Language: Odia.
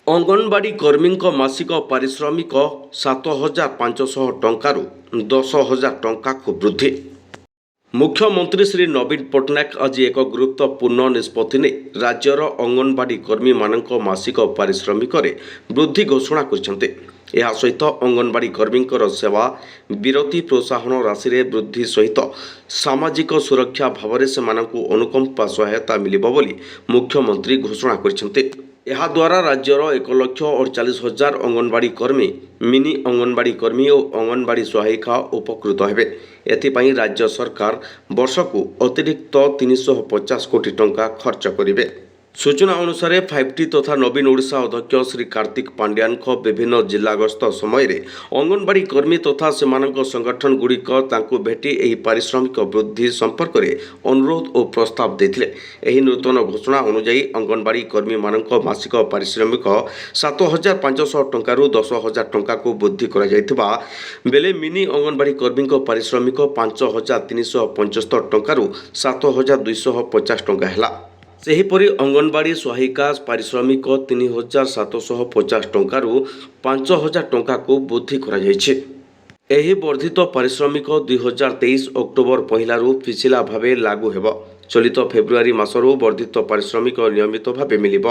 ଅଙ୍ଗନବାଡ଼ି କର୍ମୀଙ୍କ ମାସିକ ପାରିଶ୍ରମିକ 7,500 ଟଙ୍କାରୁ 10,000 ଟଙ୍କାକୁ ବୃଦ୍ଧି। ମୁଖ୍ୟମନ୍ତ୍ରୀ ଶ୍ରୀ ନବୀନ ପଟ୍ଟନାୟକ ଆଜି ଏକ ଗୁରୁତ୍ୱପୂର୍ଣ୍ଣ ନିଷ୍ପତ୍ତି ନେଇ ରାଜ୍ୟର ଅଙ୍ଗନବାଡ଼ି କର୍ମୀମାନଙ୍କ ମାସିକ ପାରିଶ୍ରମିକରେ ବୃଦ୍ଧି ଘୋଷଣା କରିଛନ୍ତି। ଏହା ସହିତ ଅଙ୍ଗନବାଡ଼ି କର୍ମୀଙ୍କର ସେବା ବିରତି ପ୍ରୋତ୍ସାହନ ରାଶିରେ ବୃଦ୍ଧି ସହିତ ସାମାଜିକ ସୁରକ୍ଷା ଭାବରେ ସେମାନଙ୍କୁ ଅନୁକମ୍ପା ସହାୟତା ମିଳିବ ବୋଲି ମୁଖ୍ୟମନ୍ତ୍ରୀ ଘୋଷଣା କରିଛନ୍ତି। ଏହାଦ୍ୱାରା ରାଜ୍ୟର 1,48,000 ଅଙ୍ଗନବାଡ଼ି କର୍ମୀ, ମିନି ଅଙ୍ଗନବାଡ଼ି କର୍ମୀ ଓ ଅଙ୍ଗନବାଡ଼ି ସହାୟିକା ଉପକୃତ ହେବେ। ଏଥିପାଇଁ ରାଜ୍ୟ ସରକାର ବର୍ଷକୁ ଅତିରିକ୍ତ 350 କୋଟି ଟଙ୍କା ଖର୍ଚ୍ଚ କରିବେ। ସୂଚନା ଅନୁସାରେ 5T ତଥା ନବୀନ ଓଡ଼ିଶା ଅଧ୍ୟକ୍ଷ ଶ୍ରୀ କାର୍ତ୍ତିକ ପାଣ୍ଡିଆନଙ୍କ ବିଭିନ୍ନ ଜିଲ୍ଲା ଗସ୍ତ ସମୟରେ ଅଙ୍ଗନବାଡ଼ି କର୍ମୀ ତଥା ସେମାନଙ୍କ ସଂଗଠନଗୁଡ଼ିକ ତାଙ୍କୁ ଭେଟି ଏହି ପାରିଶ୍ରମିକ ବୃଦ୍ଧି ସମ୍ପର୍କରେ ଅନୁରୋଧ ଓ ପ୍ରସ୍ତାବ ଦେଇଥିଲେ। ଏହି ନୂତନ ଘୋଷଣା ଅନୁଯାୟୀ ଅଙ୍ଗନବାଡ଼ି କର୍ମୀମାନଙ୍କ ମାସିକ ପାରିଶ୍ରମିକ 7,500 ଟଙ୍କାରୁ 10,000 ଟଙ୍କାକୁ ବୃଦ୍ଧି କରାଯାଇଥିବା ବେଳେ ମିନି ଅଙ୍ଗନବାଡ଼ି କର୍ମୀଙ୍କ ପାରିଶ୍ରମିକ 5,375 ଟଙ୍କାରୁ 7,250 ଟଙ୍କା ହେଲା। ସେହିପରି ଅଙ୍ଗନବାଡ଼ି ସହାୟିକା ପାରିଶ୍ରମିକ 3,750 ଟଙ୍କାରୁ 5,000 ଟଙ୍କାକୁ ବୃଦ୍ଧି କରାଯାଇଛି। ଏହି ବର୍ଦ୍ଧିତ ପାରିଶ୍ରମିକ 2023 ଅକ୍ଟୋବର 1ରୁ ପିଛିଲା ଭାବେ ଲାଗୁ ହେବ। ଚଳିତ ଫେବୃଆରୀ ମାସରୁ ବର୍ଦ୍ଧିତ ପାରିଶ୍ରମିକ ନିୟମିତ ଭାବେ ମିଳିବ।